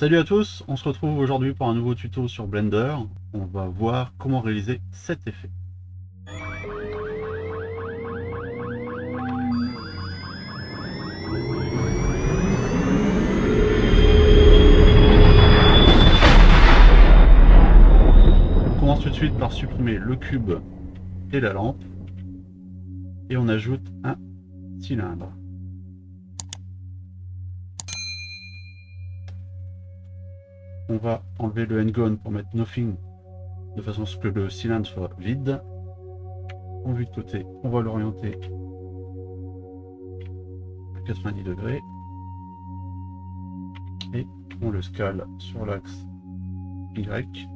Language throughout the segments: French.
Salut à tous, on se retrouve aujourd'hui pour un nouveau tuto sur Blender. On va voir comment réaliser cet effet. On commence tout de suite par supprimer le cube et la lampe. Et on ajoute un cylindre. On va enlever le N-Gone pour mettre Nothing de façon à ce que le cylindre soit vide. En vue de côté, on va l'orienter à 90 degrés et on le scale sur l'axe Y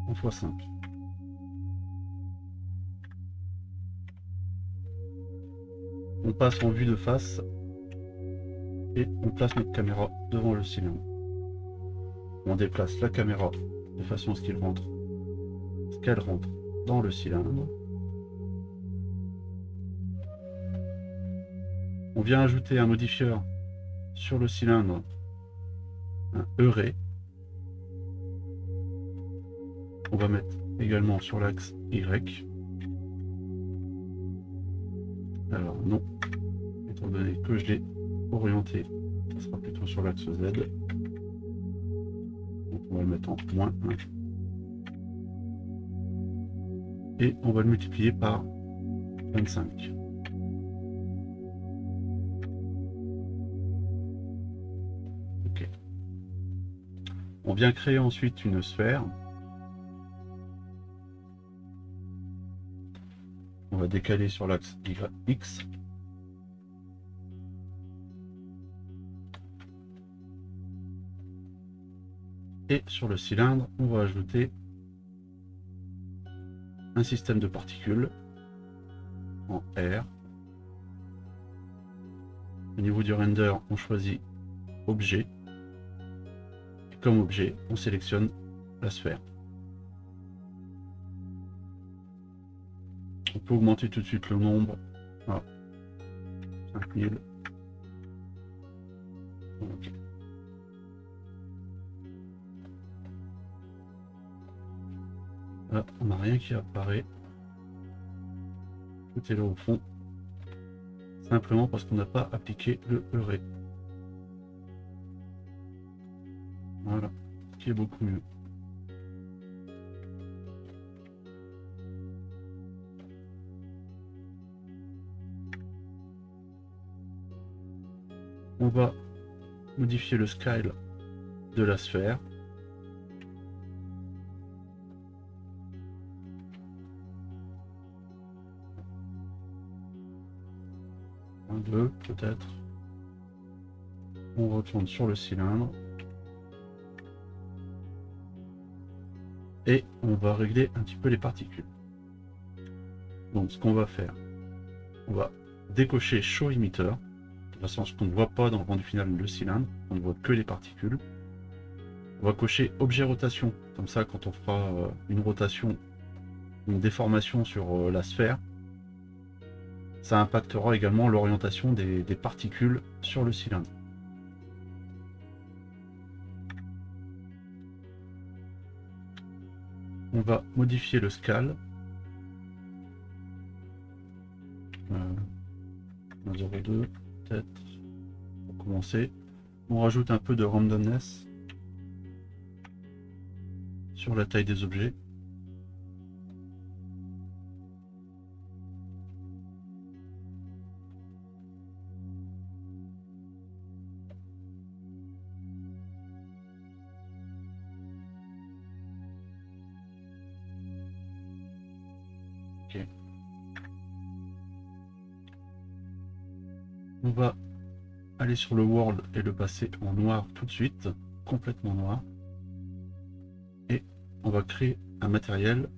en x5. On passe en vue de face et on place notre caméra devant le cylindre. On déplace la caméra de façon à ce qu'elle rentre dans le cylindre. On vient ajouter un modifieur sur le cylindre, un E-ray. On va mettre également sur l'axe Y. Alors non, étant donné que je l'ai orienté, ça sera plutôt sur l'axe Z. Donc on va le mettre en -1. Et on va le multiplier par 25. Ok. On vient créer ensuite une sphère. On va décaler sur l'axe X. Et sur le cylindre, on va ajouter un système de particules en R. Au niveau du render, on choisit objet. Et comme objet, on sélectionne la sphère. On peut augmenter tout de suite le nombre à 5000. Okay. Là, on n'a rien qui apparaît. Tout est là au fond. Simplement parce qu'on n'a pas appliqué le E-ray. Voilà, ce qui est beaucoup mieux. On va modifier le scale de la sphère. Un, deux, peut-être. On retourne sur le cylindre. Et on va régler un petit peu les particules. Donc ce qu'on va faire, on va décocher Show Emitter, de façon à ce qu'on ne voit pas dans le rendu final le cylindre, on ne voit que les particules. On va cocher Objet Rotation, comme ça quand on fera une rotation, une déformation sur la sphère, ça impactera également l'orientation des particules sur le cylindre. On va modifier le scale. 0,2 peut-être pour commencer. On rajoute un peu de randomness sur la taille des objets. Ok. On va aller sur le world et le passer en noir tout de suite, complètement noir. Et on va créer un matériel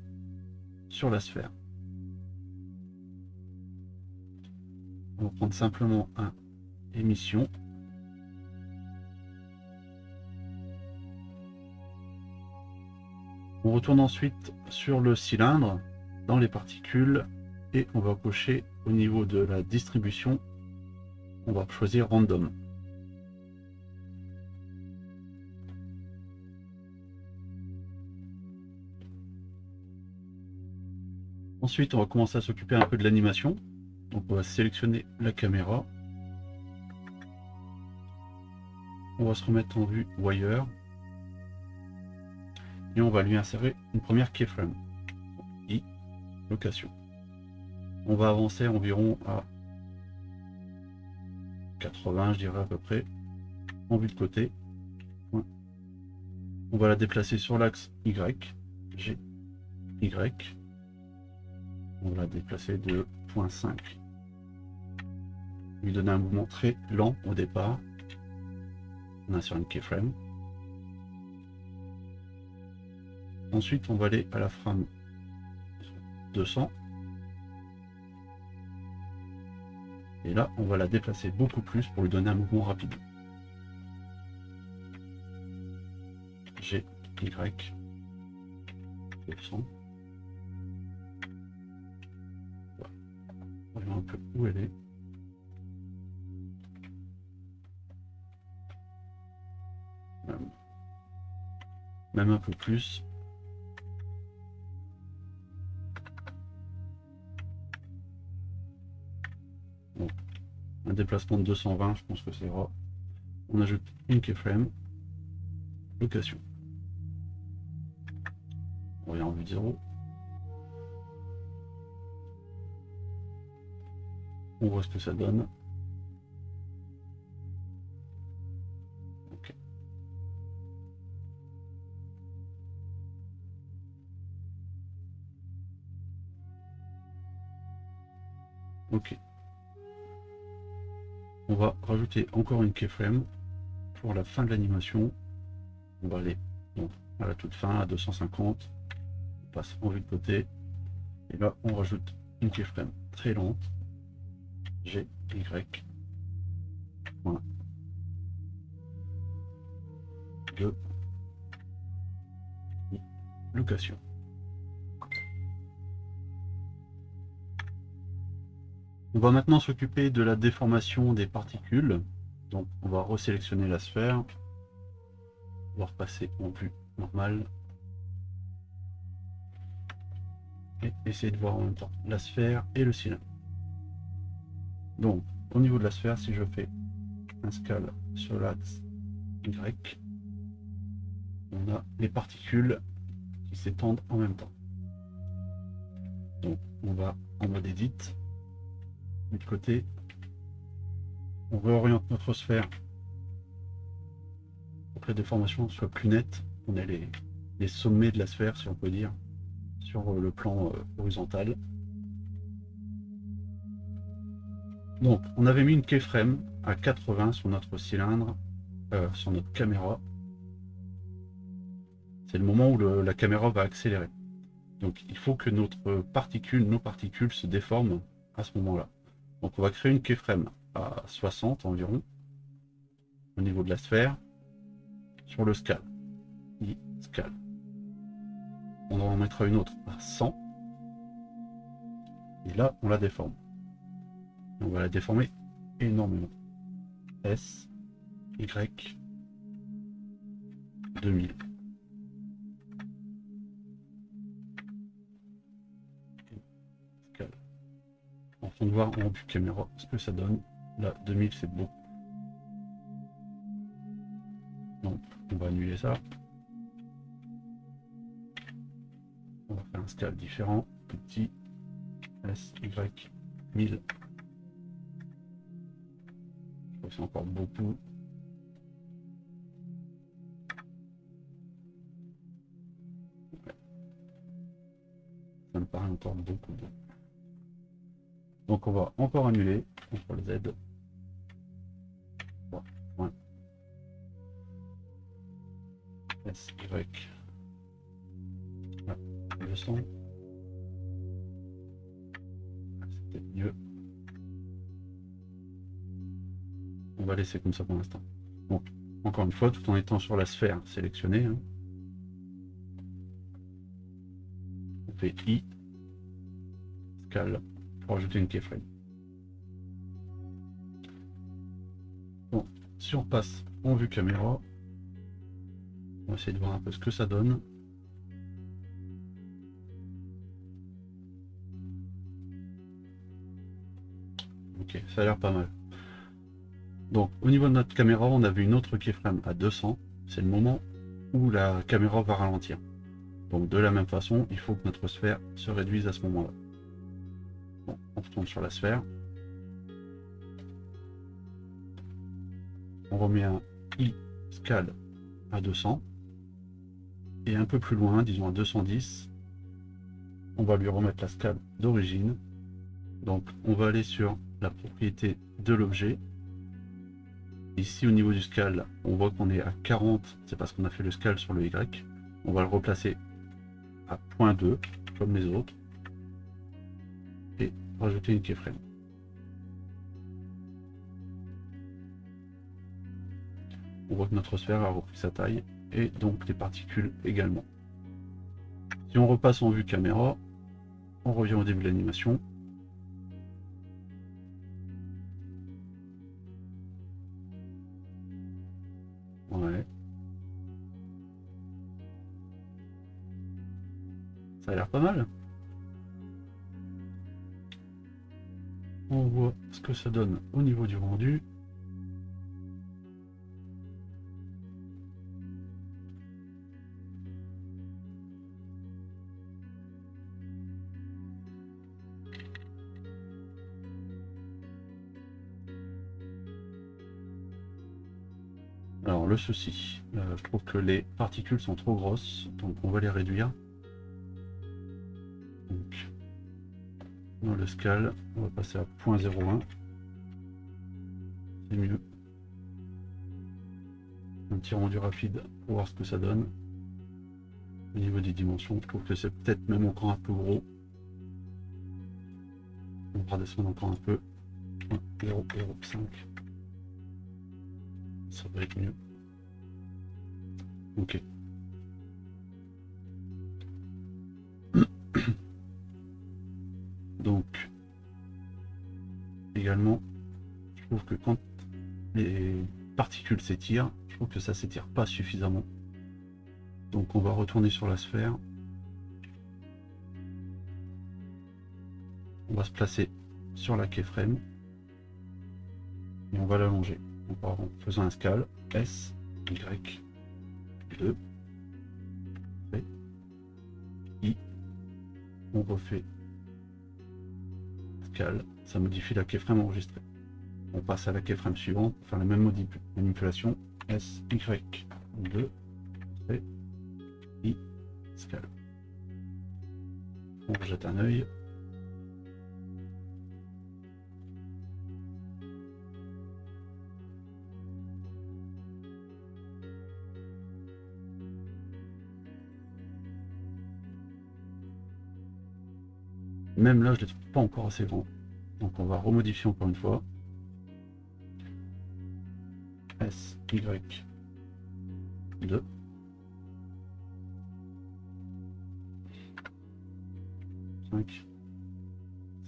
sur la sphère. On va prendre simplement un émission. On retourne ensuite sur le cylindre, dans les particules, et on va cocher au niveau de la distribution, on va choisir Random. Ensuite, on va commencer à s'occuper un peu de l'animation. Donc on va sélectionner la caméra. On va se remettre en vue wire. Et on va lui insérer une première keyframe. I, location. On va avancer environ à 80, je dirais à peu près, en vue de côté. On va la déplacer sur l'axe Y, G, Y. On va la déplacer de 0.5. Lui donner un mouvement très lent au départ. On a sur une keyframe. Ensuite, on va aller à la frame 200. Et là, on va la déplacer beaucoup plus pour lui donner un mouvement rapide. G, Y, 200. Voilà. Voyons un peu où elle est. Même un peu plus. Bon. Un déplacement de 220, je pense que c'est rare. On ajoute une keyframe. Location. On revient en vue de 0. On voit ce que ça donne. Ok. Ok. On va rajouter encore une keyframe pour la fin de l'animation. On va aller donc, à la toute fin à 250. On passe en vue de côté. Et là, on rajoute une keyframe très lente. G, Y. Voilà. 2. Location. On va maintenant s'occuper de la déformation des particules. Donc on va resélectionner la sphère. On va repasser en vue normale. Et essayer de voir en même temps la sphère et le cylindre. Donc au niveau de la sphère, si je fais un scale sur l'axe Y, on a les particules qui s'étendent en même temps. Donc on va en mode edit. De côté, on réoriente notre sphère pour que la déformation soit plus nette. On a les sommets de la sphère, si on peut dire, sur le plan horizontal. Donc, on avait mis une keyframe à 80 sur notre cylindre, sur notre caméra. C'est le moment où la caméra va accélérer. Donc, il faut que nos particules se déforment à ce moment-là. Donc on va créer une keyframe à 60 environ au niveau de la sphère sur le scale. Scale. On en mettra une autre à 100 et là on la déforme. On va la déformer énormément. S, Y, 2000. Scale. En train de voir en vue caméra ce que ça donne. Là 2000 c'est beau. Donc on va annuler ça. On va faire un scale différent, plus petit. S, Y, 1000. Je crois que c'est encore beaucoup. Ouais. Ça me paraît encore beaucoup. Donc on va encore annuler. CTRL Z. Point. S, Y. Là, 200. C'est peut-être mieux. On va laisser comme ça pour l'instant. Donc, encore une fois, tout en étant sur la sphère sélectionnée. Hein. On fait I, scale, pour ajouter une keyframe. Bon, si on passe en vue caméra, on va essayer de voir un peu ce que ça donne. Ok, ça a l'air pas mal. Donc au niveau de notre caméra, on avait une autre keyframe à 200. C'est le moment où la caméra va ralentir. Donc de la même façon, il faut que notre sphère se réduise à ce moment-là. Bon, on retourne sur la sphère. On remet un i-scale à 200. Et un peu plus loin, disons à 210, on va lui remettre la scale d'origine. Donc on va aller sur la propriété de l'objet. Ici au niveau du scale, on voit qu'on est à 40, c'est parce qu'on a fait le scale sur le Y. On va le replacer à 0.2 comme les autres et rajouter une keyframe. On voit que notre sphère a repris sa taille et donc les particules également. Si on repasse en vue caméra, on revient au début de l'animation. Ouais. Ça a l'air pas mal. On voit ce que ça donne au niveau du rendu. Alors le souci, je trouve que les particules sont trop grosses, donc on va les réduire. Donc, dans le scale, on va passer à 0.01. C'est mieux. Un petit rendu rapide pour voir ce que ça donne. Au niveau des dimensions, je trouve que c'est peut-être même encore un peu gros. On va redescendre encore un peu. 0,05. Ça va être mieux. Ok. Donc, également, je trouve que quand les particules s'étirent, je trouve que ça s'étire pas suffisamment. Donc on va retourner sur la sphère. On va se placer sur la keyframe. Et on va l'allonger. En faisant un scale. S, Y, 2, C, I. On refait scale. Ça modifie la keyframe enregistrée. On passe à la keyframe suivante, faire la même manipulation. S, Y, 2, C, I, scale. On rejette un œil. Même là, je ne les trouve pas encore assez grands. Donc on va remodifier encore une fois. S, Y, 2. 5.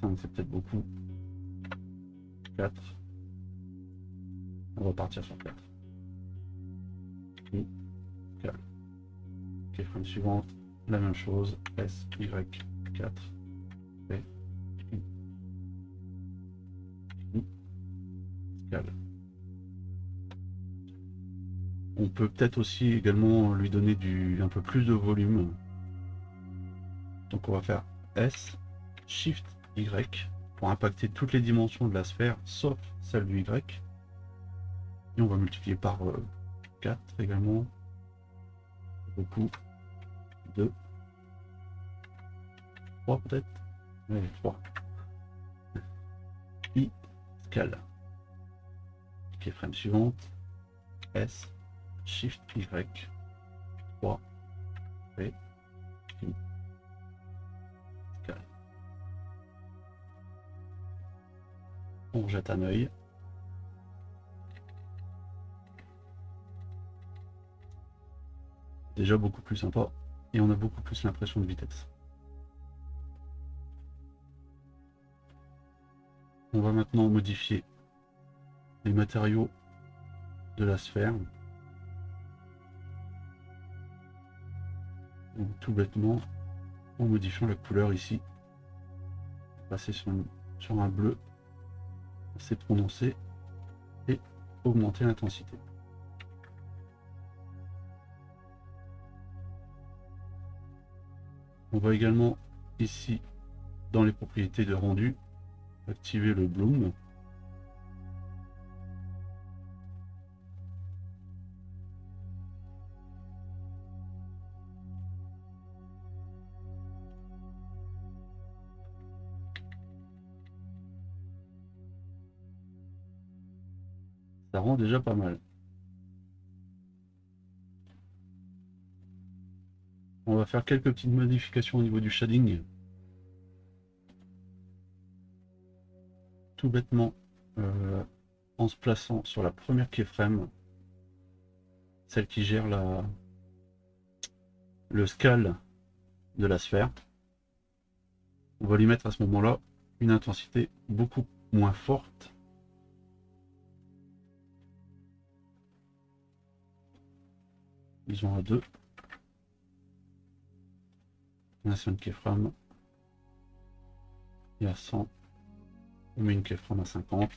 5, c'est peut-être beaucoup. 4. On va partir sur 4. I, scale. Keyframe suivante, la même chose. S, Y, 4. P, I, scale. On peut peut-être aussi également lui donner un peu plus de volume. Donc on va faire S, Shift, Y pour impacter toutes les dimensions de la sphère sauf celle du Y. Et on va multiplier par 4 également. Beaucoup. 2. 3 peut-être. Oui, 3. I, scale. Keyframe suivante. S, Shift, Y. 3. P, I, scale. On jette un œil. Déjà beaucoup plus sympa et on a beaucoup plus l'impression de vitesse. On va maintenant modifier les matériaux de la sphère. Donc, tout bêtement, en modifiant la couleur ici, passer sur un bleu assez prononcé et augmenter l'intensité. On va également ici dans les propriétés de rendu activer le bloom. Ça rend déjà pas mal. On va faire quelques petites modifications au niveau du shading. Tout bêtement, en se plaçant sur la première keyframe, celle qui gère le scale de la sphère. On va lui mettre à ce moment-là une intensité beaucoup moins forte. Disons à 2. On a 5 keyframes. Et à 100, on met une keyframe à 50.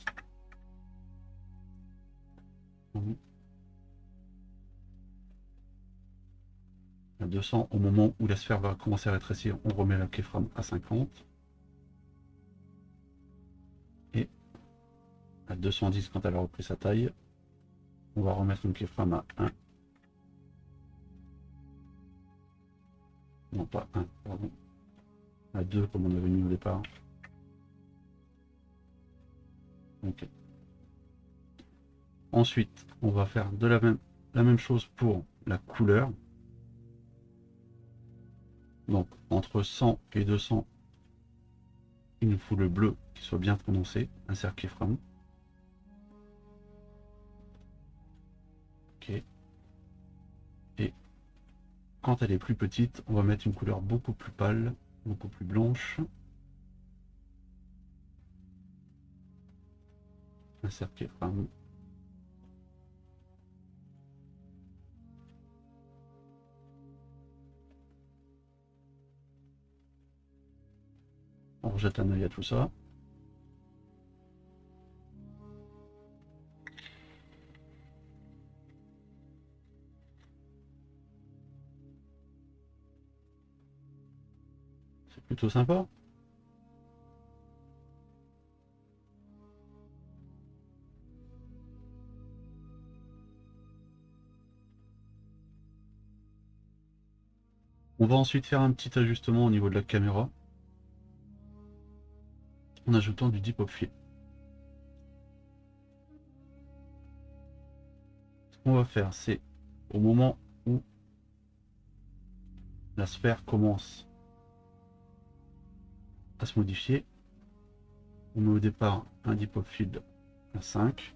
À 200, au moment où la sphère va commencer à rétrécir, on remet la keyframe à 50. Et à 210, quand elle a repris sa taille, on va remettre une keyframe à 1. Non, pas 1, pardon. À 2, comme on avait mis au départ. Ok. Ensuite, on va faire de la même chose pour la couleur. Donc, entre 100 et 200, il nous faut le bleu qui soit bien prononcé, un cercle keyframe. Ok. Et quand elle est plus petite, on va mettre une couleur beaucoup plus pâle, beaucoup plus blanche. Un cercle keyframe. On rejette un œil à tout ça. C'est plutôt sympa. On va ensuite faire un petit ajustement au niveau de la caméra en ajoutant du Depop Fill. Ce qu'on va faire, c'est au moment où la sphère commence à se modifier, on met au départ un Depop Fill à 5,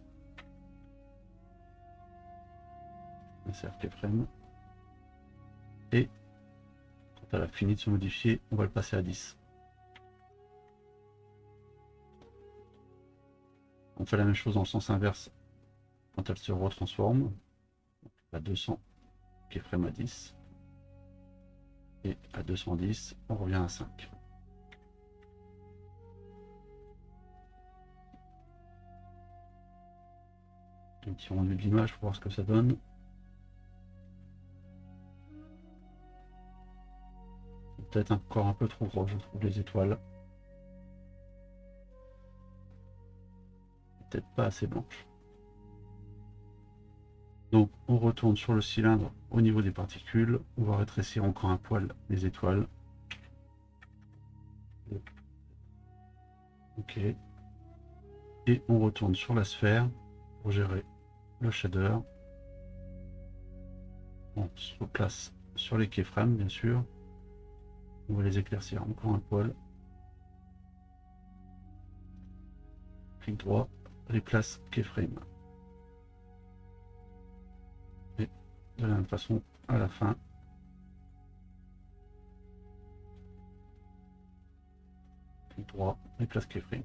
un cercle frame, et quand elle a fini de se modifier, on va le passer à 10. On fait la même chose dans le sens inverse quand elle se retransforme, à 200 keyframes à 10, et à 210, on revient à 5. Un petit rendu de l'image pour voir ce que ça donne. Peut-être encore un peu trop gros, je trouve, les étoiles. Peut-être pas assez blanches. Donc on retourne sur le cylindre au niveau des particules. On va rétrécir encore un poil les étoiles. Ok. Et on retourne sur la sphère pour gérer le shader. On se replace sur les keyframes, bien sûr. On va les éclaircir encore un poil. Clic droit, replace keyframe. Et de la même façon à la fin. Clic droit, replace keyframe.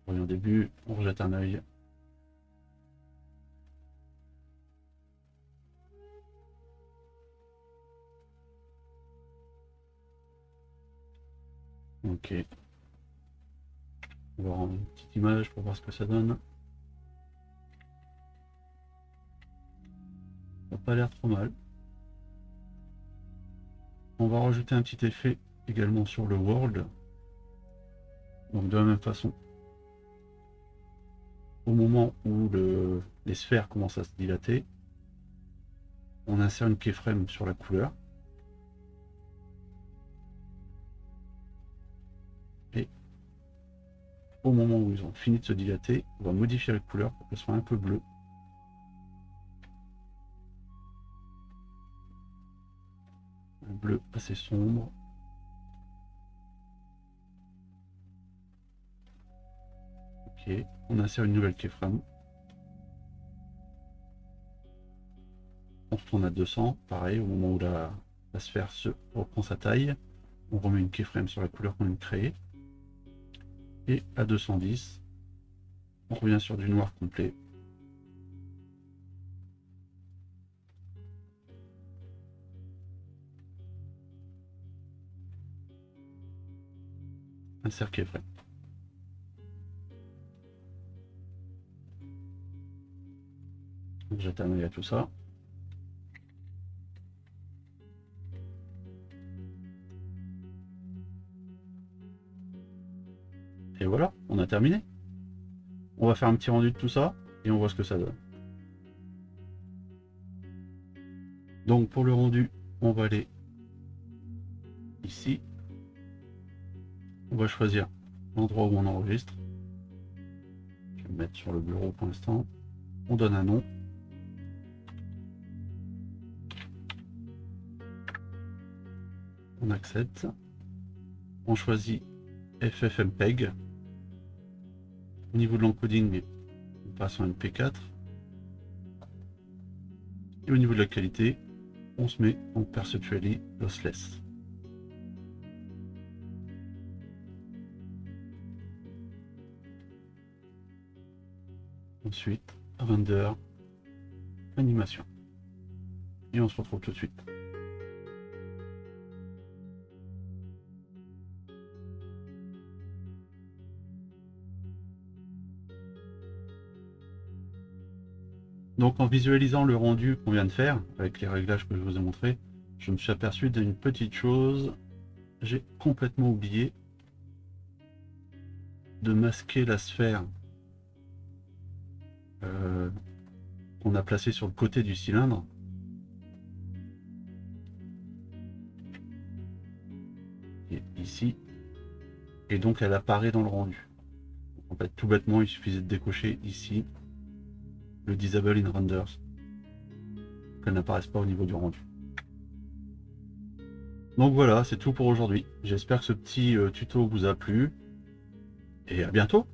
Au début, on rejette un œil. Ok. On va voir une petite image pour voir ce que ça donne. Ça n'a pas l'air trop mal. On va rajouter un petit effet également sur le world. Donc de la même façon, au moment où les sphères commencent à se dilater, on insère une keyframe sur la couleur. Et au moment où ils ont fini de se dilater, on va modifier la couleur pour qu'elle soit un peu bleue. Un bleu assez sombre. Ok, on insère une nouvelle keyframe. On retourne à 200, pareil, au moment où la sphère reprend sa taille, on remet une keyframe sur la couleur qu'on vient de créer. Et à 210, on revient sur du noir complet. Insert keyframe. Jette un œil à tout ça. Et voilà, on a terminé. On va faire un petit rendu de tout ça et on voit ce que ça donne. Donc pour le rendu, on va aller ici. On va choisir l'endroit où on enregistre. Je vais me mettre sur le bureau pour l'instant. On donne un nom. On accepte. On choisit FFmpeg. Au niveau de l'encoding, on passe en MP4. Et au niveau de la qualité, on se met en Perpetually Lossless. Ensuite, render, animation. Et on se retrouve tout de suite. Donc en visualisant le rendu qu'on vient de faire, avec les réglages que je vous ai montrés, je me suis aperçu d'une petite chose. J'ai complètement oublié de masquer la sphère qu'on a placée sur le côté du cylindre. Et ici. Et donc elle apparaît dans le rendu. En fait, tout bêtement, il suffisait de décocher ici le Disable in Renders, qu'elle n'apparaisse pas au niveau du rendu. Donc voilà, c'est tout pour aujourd'hui. J'espère que ce petit tuto vous a plu. Et à bientôt!